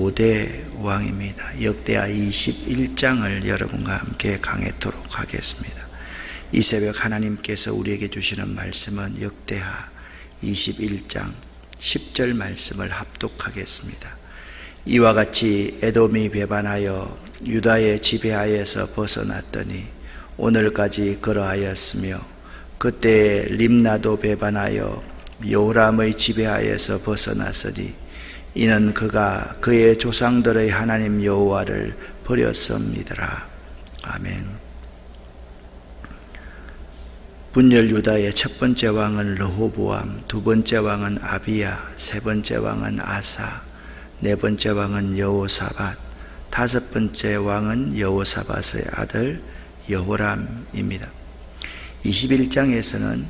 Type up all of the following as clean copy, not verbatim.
5대 왕입니다. 역대하 21장을 여러분과 함께 강해토록 하겠습니다. 이 새벽 하나님께서 우리에게 주시는 말씀은 역대하 21장 10절 말씀을 합독하겠습니다. 이와 같이 에돔이 배반하여 유다의 지배하에서 벗어났더니 오늘까지 그러하였으며, 그때 림나도 배반하여 여호람의 지배하에서 벗어났으니 이는 그가 그의 조상들의 하나님 여호와를 버렸음이더라. 아멘. 분열 유다의 첫 번째 왕은 르호보암, 두 번째 왕은 아비야, 세 번째 왕은 아사, 네 번째 왕은 여호사밧, 다섯 번째 왕은 여호사밧의 아들 여호람입니다. 21장에서는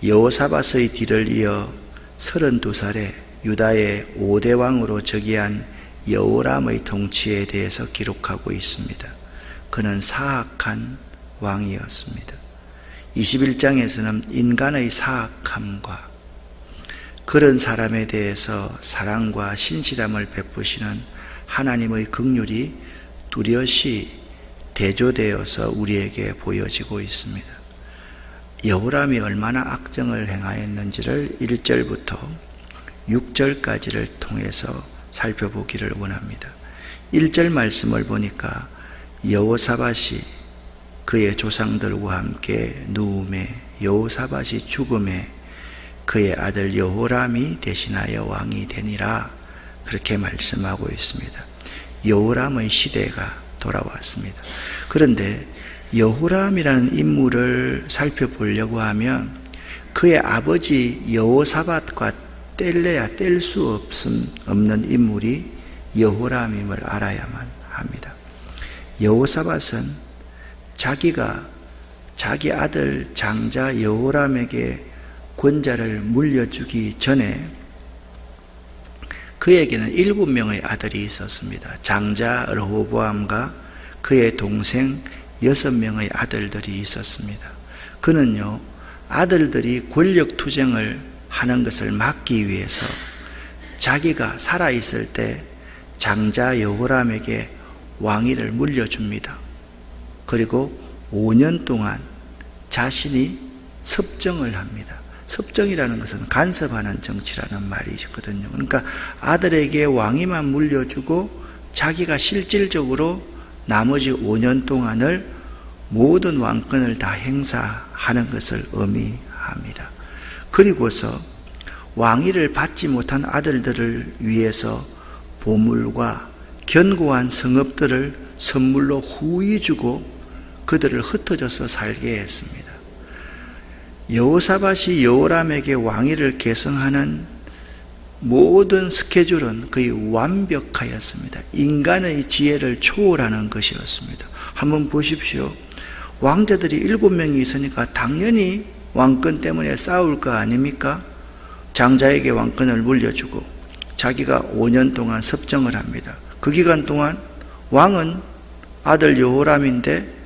여호사밧의 뒤를 이어 32살에 유다의 5대 왕으로 즉위한 여호람의 통치에 대해서 기록하고 있습니다. 그는 사악한 왕이었습니다. 21장에서는 인간의 사악함과 그런 사람에 대해서 사랑과 신실함을 베푸시는 하나님의 긍휼이 뚜렷이 대조되어서 우리에게 보여지고 있습니다. 여호람이 얼마나 악정을 행하였는지를 1절부터 6절까지를 통해서 살펴보기를 원합니다. 1절 말씀을 보니까 여호사밧이 그의 조상들과 함께 누움에, 여호사밧이 죽음에 그의 아들 여호람이 대신하여 왕이 되니라, 그렇게 말씀하고 있습니다. 여호람의 시대가 돌아왔습니다. 그런데 여호람이라는 인물을 살펴보려고 하면 그의 아버지 여호사밧과 뗄래야 뗄 수 없는 인물이 여호람임을 알아야만 합니다. 여호사밧은 자기가 자기 아들 장자 여호람에게 권자를 물려주기 전에 그에게는 7명의 아들이 있었습니다. 장자 르호보암과 그의 동생 6명의 아들들이 있었습니다. 그는요, 아들들이 권력 투쟁을 하는 것을 막기 위해서 자기가 살아있을 때 장자 여호람에게 왕위를 물려줍니다. 그리고 5년 동안 자신이 섭정을 합니다. 섭정이라는 것은 간섭하는 정치라는 말이 있거든요. 그러니까 아들에게 왕위만 물려주고 자기가 실질적으로 나머지 5년 동안을 모든 왕권을 다 행사하는 것을 의미합니다. 그리고서 왕위를 받지 못한 아들들을 위해서 보물과 견고한 성읍들을 선물로 후히 주고 그들을 흩어져서 살게 했습니다. 여호사밧이 여호람에게 왕위를 계승하는 모든 스케줄은 거의 완벽하였습니다. 인간의 지혜를 초월하는 것이었습니다. 한번 보십시오. 왕자들이 7명이 있으니까 당연히 왕권 때문에 싸울 거 아닙니까? 장자에게 왕권을 물려주고 자기가 5년 동안 섭정을 합니다. 그 기간 동안 왕은 아들 여호람인데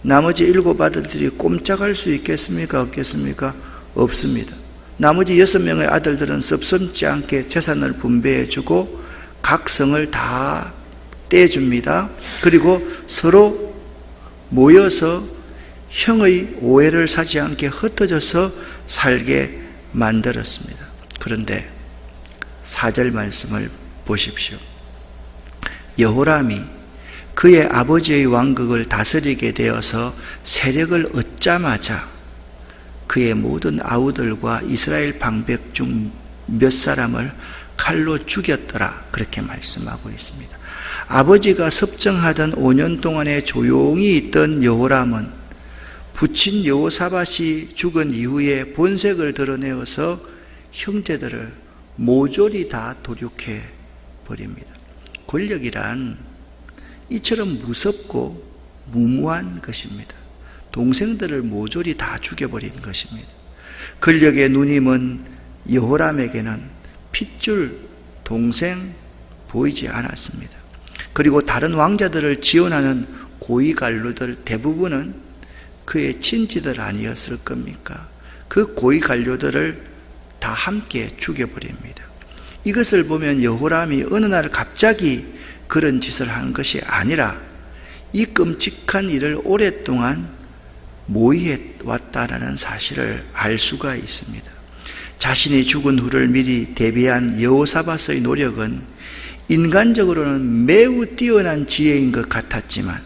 나머지 7 아들들이 꼼짝할 수 있겠습니까? 없겠습니까? 없습니다. 나머지 6명의 아들들은 섭섭지 않게 재산을 분배해주고 각 성을 다 떼줍니다. 그리고 서로 모여서 형의 오해를 사지 않게 흩어져서 살게 만들었습니다. 그런데 4절 말씀을 보십시오. 여호람이 그의 아버지의 왕국을 다스리게 되어서 세력을 얻자마자 그의 모든 아우들과 이스라엘 방백 중 몇 사람을 칼로 죽였더라, 그렇게 말씀하고 있습니다. 아버지가 섭정하던 5년 동안에 조용히 있던 여호람은 부친 여호사밧이 죽은 이후에 본색을 드러내어서 형제들을 모조리 다 도륙해 버립니다. 권력이란 이처럼 무섭고 무모한 것입니다. 동생들을 모조리 다 죽여버린 것입니다. 권력의 누님은 여호람에게는 핏줄 동생 보이지 않았습니다. 그리고 다른 왕자들을 지원하는 고위관료들 대부분은 그의 친지들 아니었을 겁니까? 그 고위관료들을 다 함께 죽여버립니다. 이것을 보면 여호람이 어느 날 갑자기 그런 짓을 한 것이 아니라 이 끔찍한 일을 오랫동안 모의해 왔다라는 사실을 알 수가 있습니다. 자신이 죽은 후를 미리 대비한 여호사밧의 노력은 인간적으로는 매우 뛰어난 지혜인 것 같았지만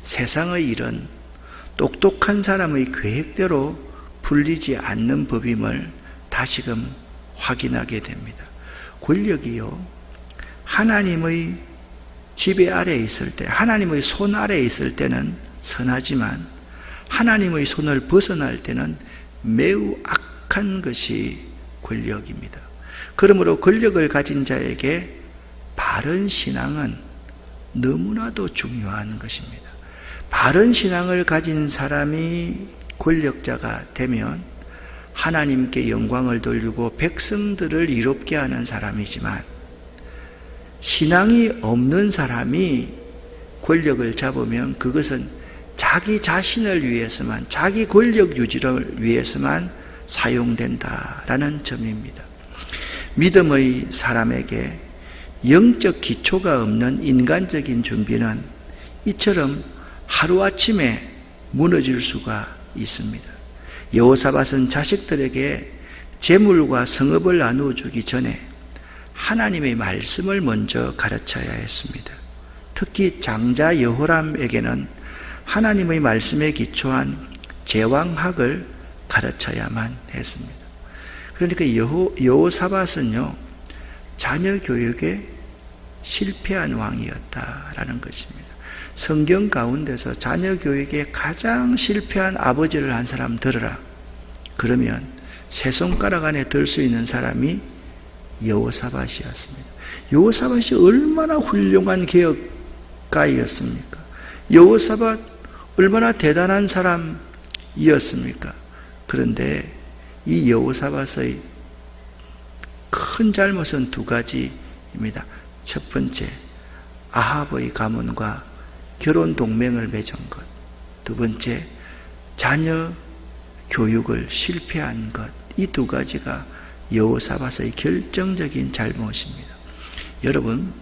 세상의 일은 똑똑한 사람의 계획대로 풀리지 않는 법임을 다시금 확인하게 됩니다. 권력이요, 하나님의 지배 아래에 있을 때, 하나님의 손 아래에 있을 때는 선하지만 하나님의 손을 벗어날 때는 매우 악한 것이 권력입니다. 그러므로 권력을 가진 자에게 바른 신앙은 너무나도 중요한 것입니다. 바른 신앙을 가진 사람이 권력자가 되면 하나님께 영광을 돌리고 백성들을 이롭게 하는 사람이지만, 신앙이 없는 사람이 권력을 잡으면 그것은 자기 자신을 위해서만, 자기 권력 유지를 위해서만 사용된다라는 점입니다. 믿음의 사람에게 영적 기초가 없는 인간적인 준비는 이처럼 하루아침에 무너질 수가 있습니다. 여호사밧은 자식들에게 재물과 성읍을 나누어 주기 전에 하나님의 말씀을 먼저 가르쳐야 했습니다. 특히 장자 여호람에게는 하나님의 말씀에 기초한 제왕학을 가르쳐야만 했습니다. 그러니까 여호사밧은요, 자녀 교육에 실패한 왕이었다라는 것입니다. 성경 가운데서 자녀 교육에 가장 실패한 아버지를 한 사람 들으라. 그러면 세 손가락 안에 들 수 있는 사람이 여호사밧이었습니다. 여호사밧이 얼마나 훌륭한 개혁가이었습니까? 여호사밧 얼마나 대단한 사람이었습니까? 그런데 이 여호사밧의 큰 잘못은 두 가지입니다. 첫 번째, 아합의 가문과 결혼 동맹을 맺은 것. 두 번째, 자녀 교육을 실패한 것. 이 두 가지가 여호사밧의 결정적인 잘못입니다. 여러분,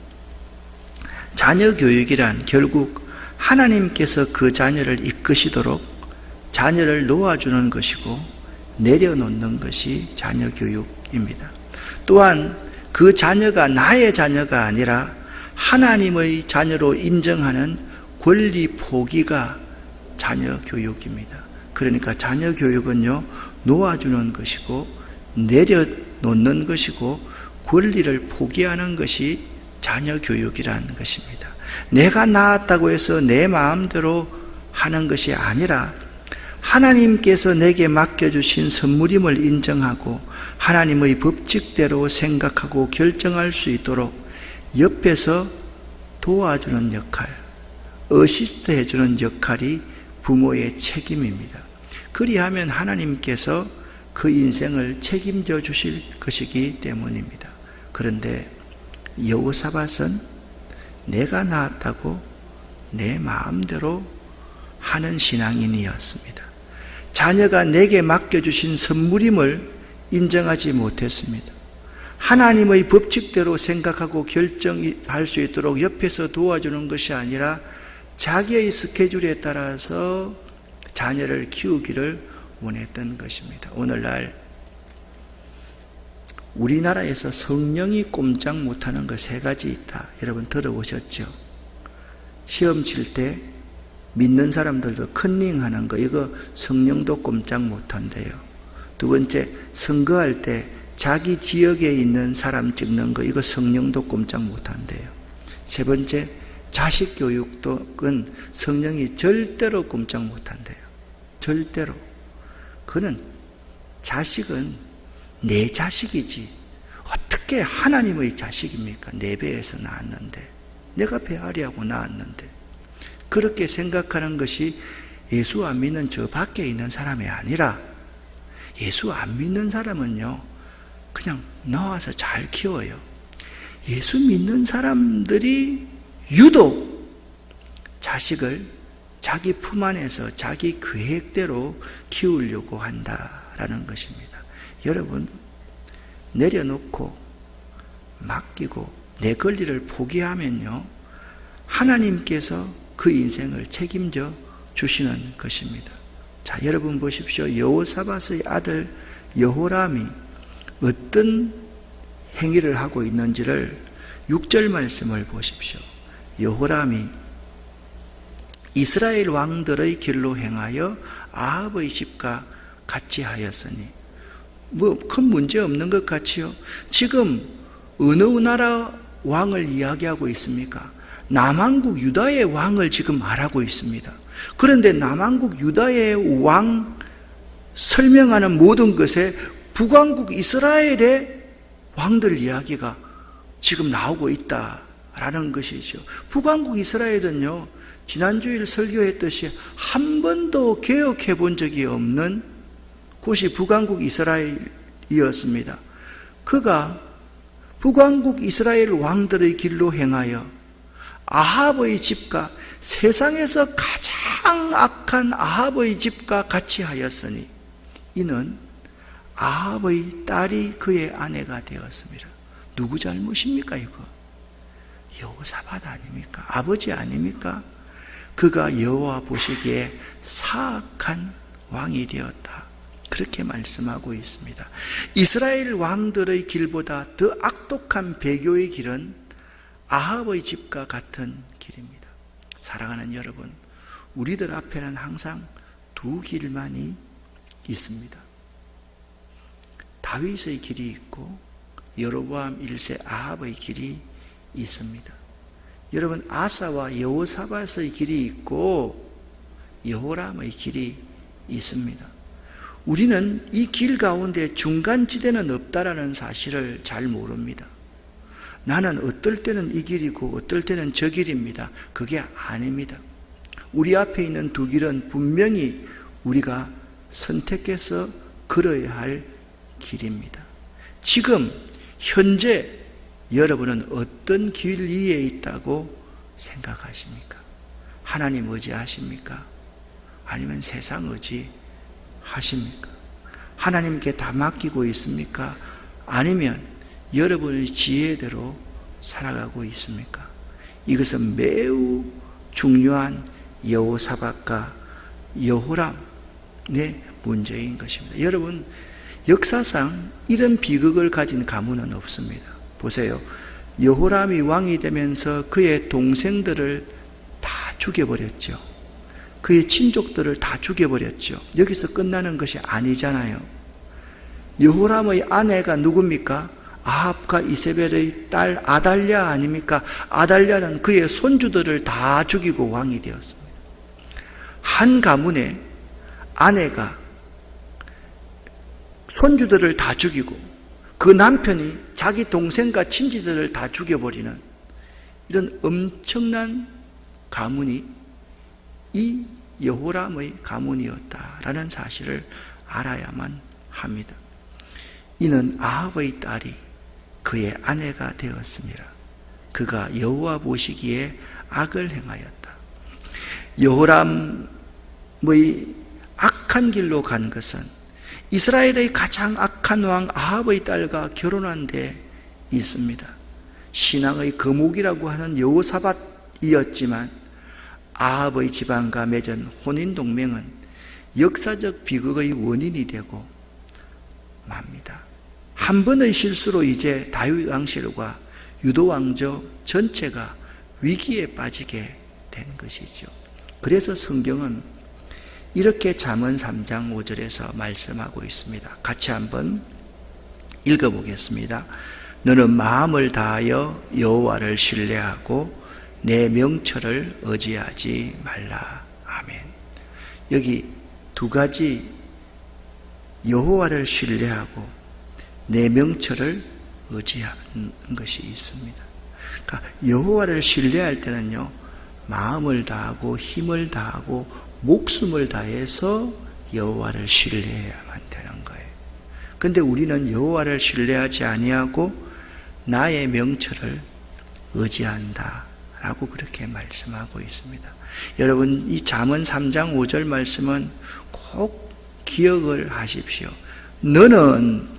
자녀 교육이란 결국 하나님께서 그 자녀를 이끄시도록 자녀를 놓아주는 것이고 내려놓는 것이 자녀 교육입니다. 또한 그 자녀가 나의 자녀가 아니라 하나님의 자녀로 인정하는 권리 포기가 자녀 교육입니다. 그러니까 자녀 교육은요, 놓아주는 것이고 내려놓는 것이고 권리를 포기하는 것이 자녀 교육이라는 것입니다. 내가 낳았다고 해서 내 마음대로 하는 것이 아니라 하나님께서 내게 맡겨주신 선물임을 인정하고 하나님의 법칙대로 생각하고 결정할 수 있도록 옆에서 도와주는 역할, 어시스트 해주는 역할이 부모의 책임입니다. 그리하면 하나님께서 그 인생을 책임져 주실 것이기 때문입니다. 그런데 여호사밧은 내가 낳았다고 내 마음대로 하는 신앙인이었습니다. 자녀가 내게 맡겨주신 선물임을 인정하지 못했습니다. 하나님의 법칙대로 생각하고 결정할 수 있도록 옆에서 도와주는 것이 아니라 자기의 스케줄에 따라서 자녀를 키우기를 원했던 것입니다. 오늘날 우리나라에서 성령이 꼼짝 못하는 것 세 가지 있다. 여러분 들어보셨죠? 시험 칠 때 믿는 사람들도 컨닝하는 거, 이거 성령도 꼼짝 못한대요. 두 번째, 선거할 때 자기 지역에 있는 사람 찍는 거, 이거 성령도 꼼짝 못한대요. 세 번째, 자식 교육은 성령이 절대로 꼼짝 못한대요. 절대로. 그는 자식은 내 자식이지 어떻게 하나님의 자식입니까? 내 배에서 낳았는데, 내가 배앓이하고 낳았는데. 그렇게 생각하는 것이 예수 안 믿는 저 밖에 있는 사람이 아니라, 예수 안 믿는 사람은요 그냥 나와서 잘 키워요. 예수 믿는 사람들이 유독 자식을 자기 품 안에서 자기 계획대로 키우려고 한다라는 것입니다. 여러분, 내려놓고 맡기고 내 권리를 포기하면요 하나님께서 그 인생을 책임져 주시는 것입니다. 자, 여러분 보십시오. 여호사밧의 아들 여호람이 어떤 행위를 하고 있는지를 6절 말씀을 보십시오. 여호람이 이스라엘 왕들의 길로 행하여 아합의 집과 같이 하였으니, 큰 문제 없는 것 같지요. 지금 어느 나라 왕을 이야기하고 있습니까? 남왕국 유다의 왕을 지금 말하고 있습니다. 그런데 남왕국 유다의 왕 설명하는 모든 것에 북왕국 이스라엘의 왕들 이야기가 지금 나오고 있다라는 것이죠. 북왕국 이스라엘은요, 지난주일 설교했듯이 한 번도 개혁해 본 적이 없는 곳이 북왕국 이스라엘이었습니다. 그가 북왕국 이스라엘 왕들의 길로 행하여 아합의 집과 세상에서 가장 악한 아합의 집과 같이 하였으니, 이는 아합의 딸이 그의 아내가 되었습니다. 누구 잘못입니까 이거? 여호사밧 아닙니까? 아버지 아닙니까? 그가 여호와 보시기에 사악한 왕이 되었다, 그렇게 말씀하고 있습니다. 이스라엘 왕들의 길보다 더 악독한 배교의 길은 아합의 집과 같은 길입니다. 사랑하는 여러분, 우리들 앞에는 항상 두 길만이 있습니다. 다윗의 길이 있고 여로보암 1세 아합의 길이 있습니다. 여러분, 아사와 여호사밧의 길이 있고 여호람의 길이 있습니다. 우리는 이 길 가운데 중간지대는 없다라는 사실을 잘 모릅니다. 나는 어떨 때는 이 길이고 어떨 때는 저 길입니다. 그게 아닙니다. 우리 앞에 있는 두 길은 분명히 우리가 선택해서 걸어야 할 길입니다. 지금 현재 여러분은 어떤 길 위에 있다고 생각하십니까? 하나님 의지하십니까? 아니면 세상 의지하십니까? 하나님께 다 맡기고 있습니까? 아니면 여러분의 지혜대로 살아가고 있습니까? 이것은 매우 중요한 여호사밧과 여호람의 문제인 것입니다. 여러분, 역사상 이런 비극을 가진 가문은 없습니다. 보세요. 여호람이 왕이 되면서 그의 동생들을 다 죽여버렸죠. 그의 친족들을 다 죽여버렸죠. 여기서 끝나는 것이 아니잖아요. 여호람의 아내가 누굽니까? 아합과 이세벨의 딸 아달랴 아닙니까? 아달랴는 그의 손주들을 다 죽이고 왕이 되었습니다. 한 가문에 아내가 손주들을 다 죽이고 그 남편이 자기 동생과 친지들을 다 죽여버리는 이런 엄청난 가문이 이 여호람의 가문이었다라는 사실을 알아야만 합니다. 이는 아합의 딸이 그의 아내가 되었습니다. 그가 여호와 보시기에 악을 행하였다. 여호람의 악한 길로 간 것은 이스라엘의 가장 악한 왕 아합의 딸과 결혼한 데 있습니다. 신앙의 거목이라고 하는 여호사밧이었지만 아합의 집안과 맺은 혼인동맹은 역사적 비극의 원인이 되고 맙니다. 한 번의 실수로 이제 다윗 왕실과 유도 왕조 전체가 위기에 빠지게 된 것이죠. 그래서 성경은 이렇게 잠언 3장 5절에서 말씀하고 있습니다. 같이 한번 읽어보겠습니다. 너는 마음을 다하여 여호와를 신뢰하고 내 명철을 의지하지 말라. 아멘. 여기 두 가지, 여호와를 신뢰하고 내 명철을 의지하는 것이 있습니다. 그러니까 여호와를 신뢰할 때는요, 마음을 다하고 힘을 다하고 목숨을 다해서 여호와를 신뢰해야만 되는 거예요. 그런데 우리는 여호와를 신뢰하지 아니하고 나의 명철을 의지한다 라고 그렇게 말씀하고 있습니다. 여러분, 이 잠언 3장 5절 말씀은 꼭 기억을 하십시오. 너는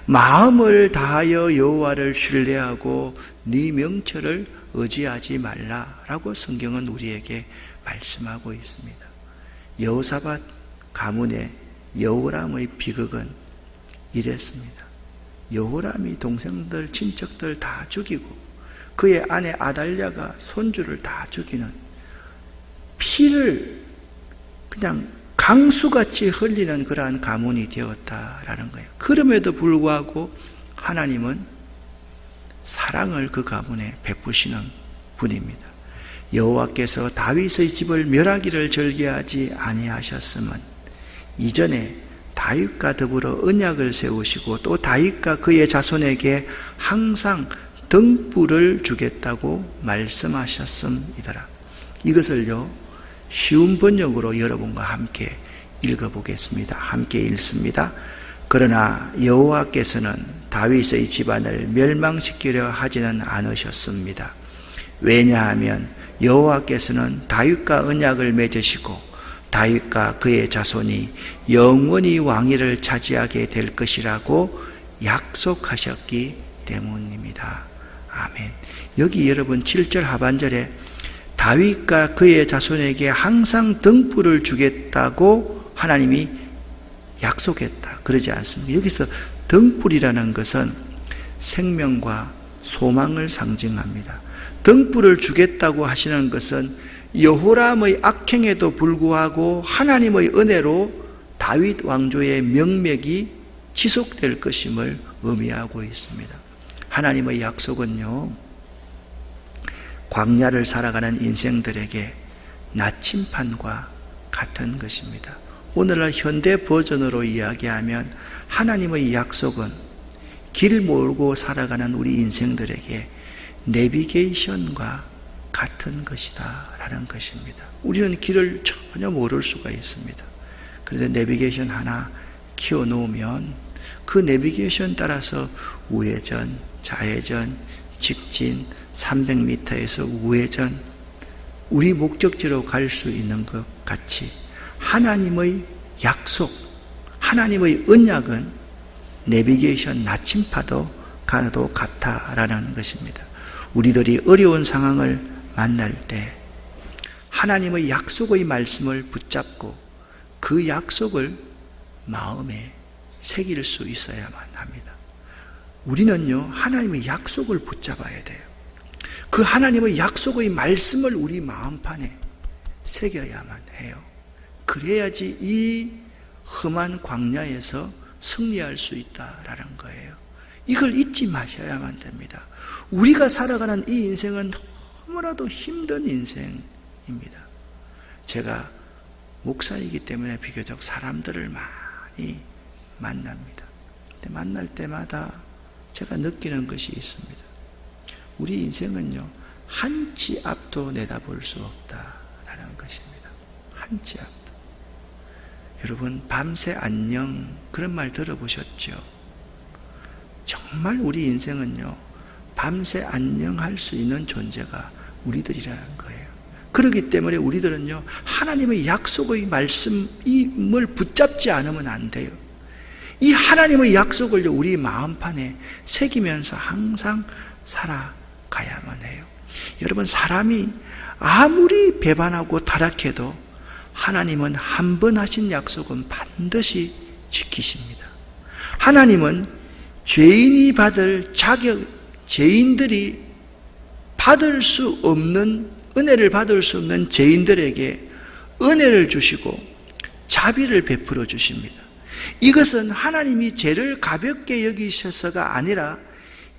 마음을 다하여 여호와를 신뢰하고 네 명철을 의지하지 말라라고 성경은 우리에게 말씀하고 있습니다. 여호사밧 가문의 여호람의 비극은 이랬습니다. 여호람이 동생들, 친척들 다 죽이고 그의 아내 아달랴가 손주를 다 죽이는 피를 그냥 강수같이 흘리는 그러한 가문이 되었다라는 거예요. 그럼에도 불구하고 하나님은 사랑을 그 가문에 베푸시는 분입니다. 여호와께서 다윗의 집을 멸하기를 절개하지 아니하셨음은 이전에 다윗과 더불어 언약을 세우시고 또 다윗과 그의 자손에게 항상 등불을 주겠다고 말씀하셨음이더라. 이것을요 쉬운 번역으로 여러분과 함께 읽어보겠습니다. 함께 읽습니다. 그러나 여호와께서는 다윗의 집안을 멸망시키려 하지는 않으셨습니다. 왜냐하면 여호와께서는 다윗과 언약을 맺으시고 다윗과 그의 자손이 영원히 왕위를 차지하게 될 것이라고 약속하셨기 때문입니다. 아멘. 여기 여러분 7절 하반절에 다윗과 그의 자손에게 항상 등불을 주겠다고 하나님이 약속했다 그러지 않습니다. 여기서 등불이라는 것은 생명과 소망을 상징합니다. 등불을 주겠다고 하시는 것은 여호람의 악행에도 불구하고 하나님의 은혜로 다윗 왕조의 명맥이 지속될 것임을 의미하고 있습니다. 하나님의 약속은요 광야를 살아가는 인생들에게 나침판과 같은 것입니다. 오늘날 현대 버전으로 이야기하면 하나님의 약속은 길 모르고 살아가는 우리 인생들에게 내비게이션과 같은 것이다 라는 것입니다. 우리는 길을 전혀 모를 수가 있습니다. 그런데 내비게이션 하나 키워놓으면 그 내비게이션 따라서 우회전, 좌회전, 직진, 300m에서 우회전, 우리 목적지로 갈 수 있는 것 같이 하나님의 약속, 하나님의 언약은 내비게이션 나침파도 가도 같다라는 것입니다. 우리들이 어려운 상황을 만날 때 하나님의 약속의 말씀을 붙잡고 그 약속을 마음에 새길 수 있어야만 합니다. 우리는요 하나님의 약속을 붙잡아야 돼요. 그 하나님의 약속의 말씀을 우리 마음판에 새겨야만 해요. 그래야지 이 험한 광야에서 승리할 수 있다라는 거예요. 이걸 잊지 마셔야만 됩니다. 우리가 살아가는 이 인생은 너무나도 힘든 인생입니다. 제가 목사이기 때문에 비교적 사람들을 많이 만납니다. 근데 만날 때마다 제가 느끼는 것이 있습니다. 우리 인생은요 한 치 앞도 내다볼 수 없다라는 것입니다. 한 치 앞도. 여러분 밤새 안녕 그런 말 들어보셨죠? 정말 우리 인생은요 밤새 안녕할 수 있는 존재가 우리들이라는 거예요. 그렇기 때문에 우리들은요 하나님의 약속의 말씀을 붙잡지 않으면 안 돼요. 이 하나님의 약속을 우리 마음판에 새기면서 항상 살아가야만 해요. 여러분 사람이 아무리 배반하고 타락해도 하나님은 한 번 하신 약속은 반드시 지키십니다. 하나님은 죄인이 받을 죄인들이 받을 수 없는 은혜를 받을 수 없는 죄인들에게 은혜를 주시고 자비를 베풀어 주십니다. 이것은 하나님이 죄를 가볍게 여기셔서가 아니라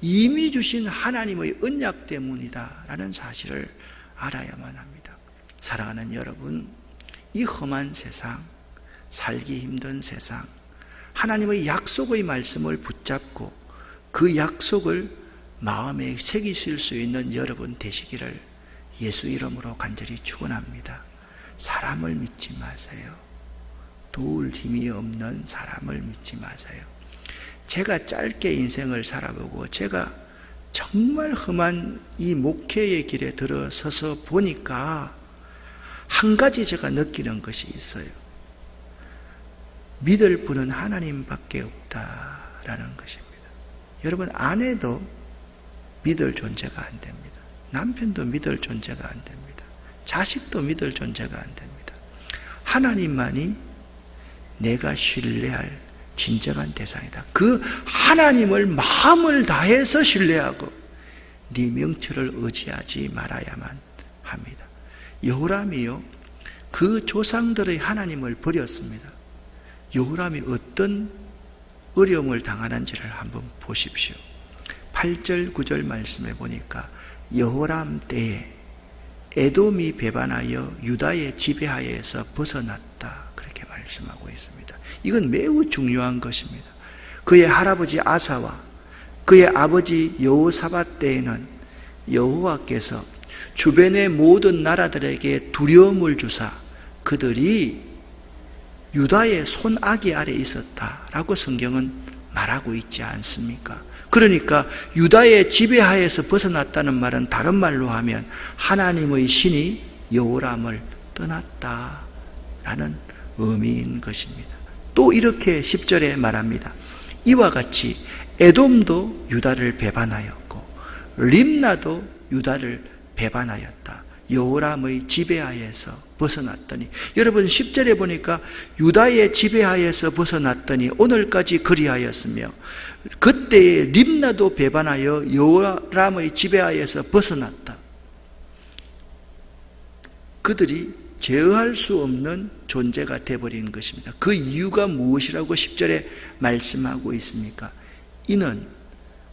이미 주신 하나님의 언약 때문이다라는 사실을 알아야만 합니다. 사랑하는 여러분, 이 험한 세상, 살기 힘든 세상, 하나님의 약속의 말씀을 붙잡고 그 약속을 마음에 새기실 수 있는 여러분 되시기를 예수 이름으로 간절히 축원합니다. 사람을 믿지 마세요. 도울 힘이 없는 사람을 믿지 마세요. 제가 짧게 인생을 살아보고 제가 정말 험한 이 목회의 길에 들어서서 보니까 한 가지 제가 느끼는 것이 있어요. 믿을 분은 하나님밖에 없다라는 것입니다. 여러분 안 해도 믿을 존재가 안 됩니다. 남편도 믿을 존재가 안 됩니다. 자식도 믿을 존재가 안 됩니다. 하나님만이 내가 신뢰할 진정한 대상이다. 그 하나님을 마음을 다해서 신뢰하고 네 명철을 의지하지 말아야만 합니다. 여호람이요, 그 조상들의 하나님을 버렸습니다. 여호람이 어떤 어려움을 당하는지를 한번 보십시오. 8절 9절 말씀에 보니까 여호람 때에 에돔이 배반하여 유다의 지배하에서 벗어났다, 그렇게 말씀하고 있습니다. 이건 매우 중요한 것입니다. 그의 할아버지 아사와 그의 아버지 여호사밧 때에는 여호와께서 주변의 모든 나라들에게 두려움을 주사 그들이 유다의 손아귀 아래 있었다라고 성경은 말하고 있지 않습니까? 그러니까 유다의 지배하에서 벗어났다는 말은 다른 말로 하면 하나님의 신이 여호람을 떠났다라는 의미인 것입니다. 또 이렇게 10절에 말합니다. 이와 같이 에돔도 유다를 배반하였고 림나도 유다를 배반하였다. 여호람의 지배하에서 벗어났더니, 여러분 10절에 보니까 유다의 지배하에서 벗어났더니 오늘까지 그리하였으며 그때에 림나도 배반하여 여호람의 지배하에서 벗어났다. 그들이 제어할 수 없는 존재가 되어버린 것입니다. 그 이유가 무엇이라고 10절에 말씀하고 있습니까? 이는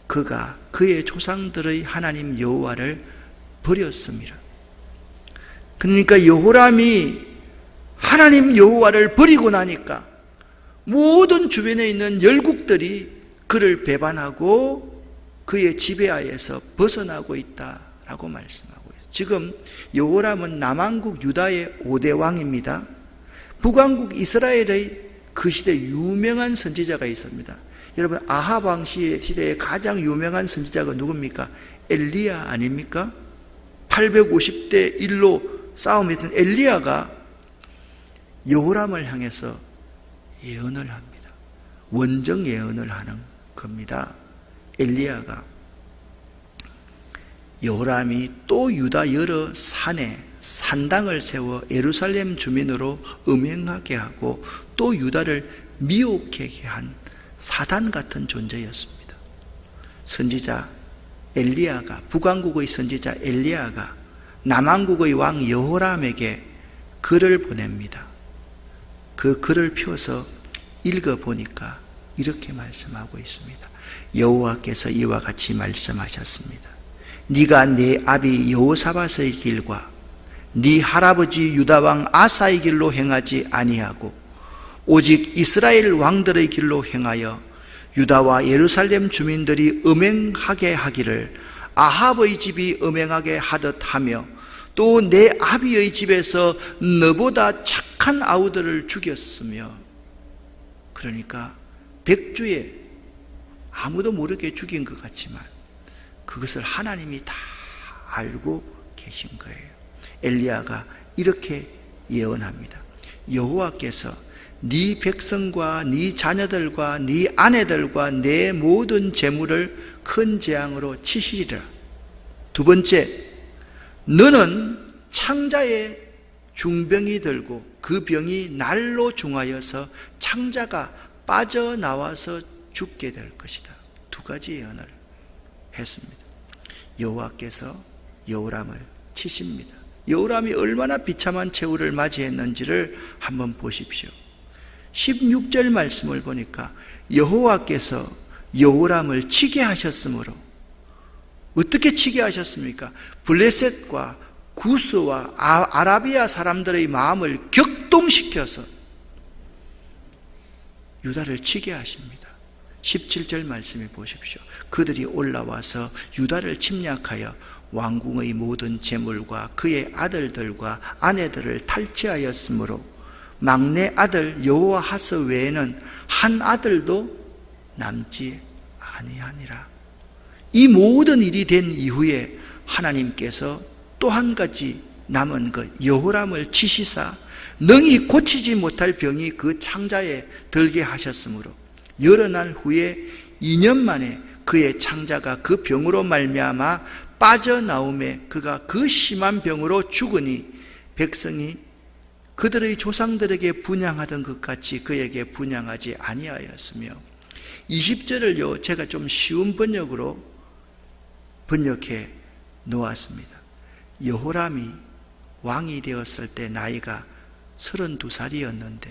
그가 그의 조상들의 하나님 여호와를 버렸습니다. 그러니까 여호람이 하나님 여호와를 버리고 나니까 모든 주변에 있는 열국들이 그를 배반하고 그의 지배하에서 벗어나고 있다라고 말씀하고 있어요. 지금 여호람은 남왕국 유다의 5대 왕입니다. 북왕국 이스라엘의 그 시대 유명한 선지자가 있습니다. 여러분, 아합 왕 시대에 가장 유명한 선지자가 누굽니까? 엘리야 아닙니까? 850대 1로 싸움했던 엘리야가 여호람을 향해서 예언을 합니다. 원정 예언을 하는 겁니다. 엘리야가 여호람이 또 유다 여러 산에 산당을 세워 예루살렘 주민으로 음행하게 하고 또 유다를 미혹하게 한 사단 같은 존재였습니다. 선지자 엘리야가, 북왕국의 선지자 엘리야가 남왕국의 왕 여호람에게 글을 보냅니다. 그 글을 펴서 읽어보니까 이렇게 말씀하고 있습니다. 여호와께서 이와 같이 말씀하셨습니다. 네가 네 아비 여호사밧의 길과 네 할아버지 유다왕 아사의 길로 행하지 아니하고 오직 이스라엘 왕들의 길로 행하여 유다와 예루살렘 주민들이 음행하게 하기를 아합의 집이 음행하게 하듯 하며 또 내 아비의 집에서 너보다 착한 아우들을 죽였으며, 그러니까 백주에 아무도 모르게 죽인 것 같지만 그것을 하나님이 다 알고 계신 거예요. 엘리야가 이렇게 예언합니다. 여호와께서 네 백성과 네 자녀들과 네 아내들과 내 모든 재물을 큰 재앙으로 치시리라. 두 번째, 너는 창자에 중병이 들고 그 병이 날로 중하여서 창자가 빠져나와서 죽게 될 것이다. 두 가지 예언을 했습니다. 여호와께서 여호람을 치십니다. 여호람이 얼마나 비참한 최후를 맞이했는지를 한번 보십시오. 16절 말씀을 보니까 여호와께서 여호람을 치게 하셨으므로, 어떻게 치게 하셨습니까? 블레셋과 구스와 아라비아 사람들의 마음을 격동시켜서 유다를 치게 하십니다. 17절 말씀해 보십시오. 그들이 올라와서 유다를 침략하여 왕궁의 모든 재물과 그의 아들들과 아내들을 탈취하였으므로 막내 아들 여호아하스 외에는 한 아들도 남지 아니하니라. 이 모든 일이 된 이후에 하나님께서 또 한 가지 남은 것 여호람을 치시사 능히 고치지 못할 병이 그 창자에 들게 하셨으므로 여러 날 후에 2년 만에 그의 창자가 그 병으로 말미암아 빠져나오매 그가 그 심한 병으로 죽으니 백성이 그들의 조상들에게 분향하던 것 같이 그에게 분향하지 아니하였으며 20절을요 제가 좀 쉬운 번역으로 번역해 놓았습니다. 여호람이 왕이 되었을 때 나이가 32살이었는데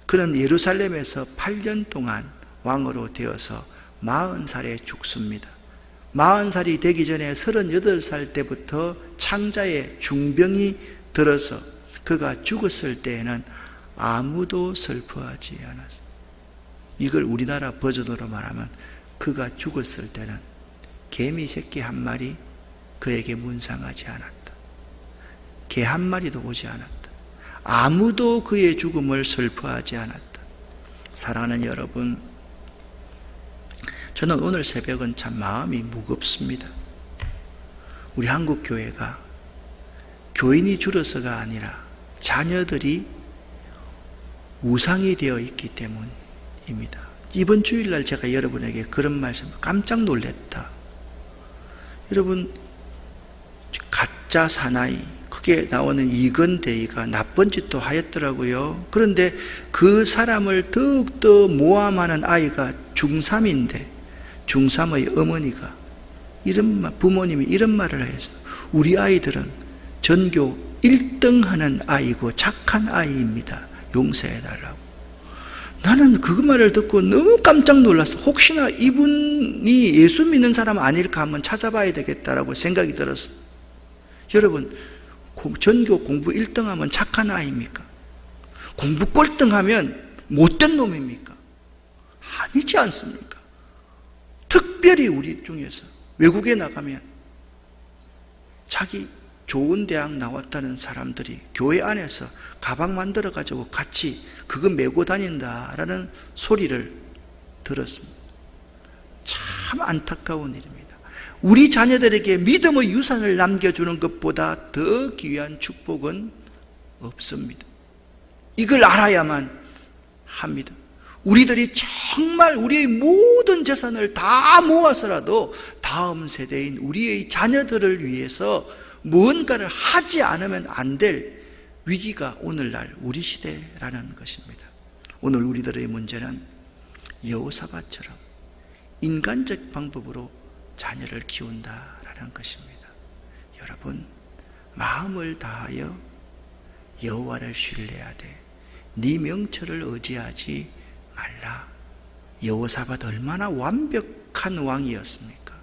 그는 예루살렘에서 8년 동안 왕으로 되어서 40살에 죽습니다. 40살이 되기 전에 38살 때부터 창자에 중병이 들어서 그가 죽었을 때에는 아무도 슬퍼하지 않았어요. 이걸 우리나라 버전으로 말하면 그가 죽었을 때는 개미 새끼 한 마리 그에게 문상하지 않았다. 개 한 마리도 오지 않았다. 아무도 그의 죽음을 슬퍼하지 않았다. 사랑하는 여러분, 저는 오늘 새벽은 참 마음이 무겁습니다. 우리 한국교회가 교인이 줄어서가 아니라 자녀들이 우상이 되어 있기 때문입니다. 이번 주일날 제가 여러분에게 그런 말씀 깜짝 놀랐다. 여러분, 가짜 사나이 크게 나오는 이건대이가 나쁜 짓도 하였더라고요. 그런데 그 사람을 더욱더 모함하는 아이가 중3인데 중3의 어머니가 부모님이 이런 말을 해서 우리 아이들은 전교 1등 하는 아이고 착한 아이입니다. 용서해달라고. 나는 그 말을 듣고 너무 깜짝 놀랐어. 혹시나 이분이 예수 믿는 사람 아닐까 한번 찾아봐야 되겠다라고 생각이 들었어. 여러분, 전교 공부 1등 하면 착한 아이입니까? 공부 꼴등하면 못된 놈입니까? 아니지 않습니까? 특별히 우리 중에서 외국에 나가면 자기 좋은 대학 나왔다는 사람들이 교회 안에서 가방 만들어 가지고 같이 그거 메고 다닌다라는 소리를 들었습니다. 참 안타까운 일입니다. 우리 자녀들에게 믿음의 유산을 남겨주는 것보다 더 귀한 축복은 없습니다. 이걸 알아야만 합니다. 우리들이 정말 우리의 모든 재산을 다 모아서라도 다음 세대인 우리의 자녀들을 위해서 무언가를 하지 않으면 안 될 위기가 오늘날 우리 시대라는 것입니다. 오늘 우리들의 문제는 여호사밧처럼 인간적 방법으로 자녀를 키운다라는 것입니다. 여러분, 마음을 다하여 여호와를 신뢰해야 돼. 네 명철을 의지하지 말라. 여호사밧 얼마나 완벽한 왕이었습니까?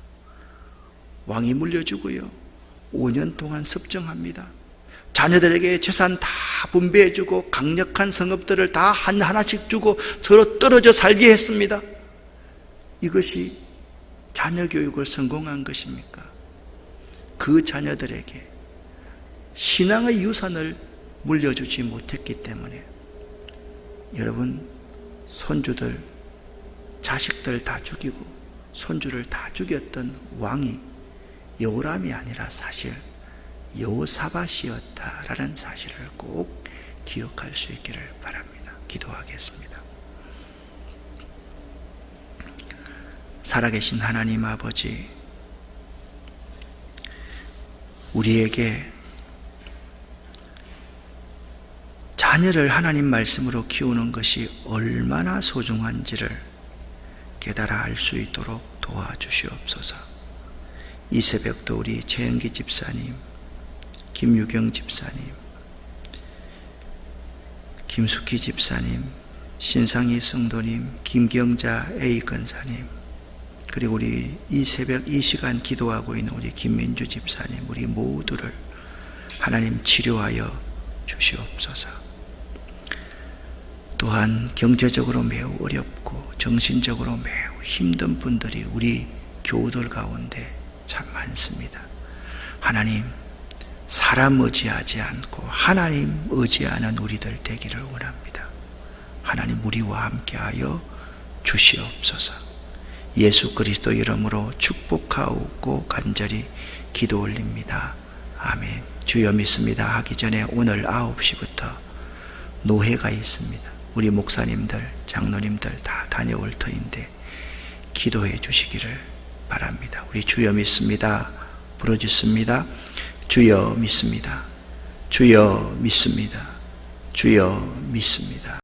왕이 물려주고요, 5년 동안 섭정합니다. 자녀들에게 재산 다 분배해주고 강력한 성읍들을 다 하나씩 주고 서로 떨어져 살게 했습니다. 이것이 자녀 교육을 성공한 것입니까? 그 자녀들에게 신앙의 유산을 물려주지 못했기 때문에 여러분, 손주들, 자식들 다 죽이고 손주를 다 죽였던 왕이 여호람이 아니라 사실 여호사밧이었다라는 사실을 꼭 기억할 수 있기를 바랍니다. 기도하겠습니다. 살아계신 하나님 아버지, 우리에게 자녀를 하나님 말씀으로 키우는 것이 얼마나 소중한지를 깨달아 알 수 있도록 도와주시옵소서. 이 새벽도 우리 최영기 집사님, 김유경 집사님, 김숙희 집사님, 신상희 성도님, 김경자 A 권사님, 그리고 우리 이 새벽 이 시간 기도하고 있는 우리 김민주 집사님, 우리 모두를 하나님 치료하여 주시옵소서. 또한 경제적으로 매우 어렵고 정신적으로 매우 힘든 분들이 우리 교우들 가운데 참 많습니다. 하나님, 사람 의지하지 않고 하나님 의지하는 우리들 되기를 원합니다. 하나님, 우리와 함께하여 주시옵소서. 예수 그리스도 이름으로 축복하고 간절히 기도 올립니다. 아멘. 주여 믿습니다 하기 전에 오늘 9시부터 노회가 있습니다. 우리 목사님들, 장로님들 다 다녀올 터인데 기도해 주시기를 바랍니다. 우리 주여 믿습니다 부르짖습니다. 주여 믿습니다. 주여 믿습니다. 주여 믿습니다.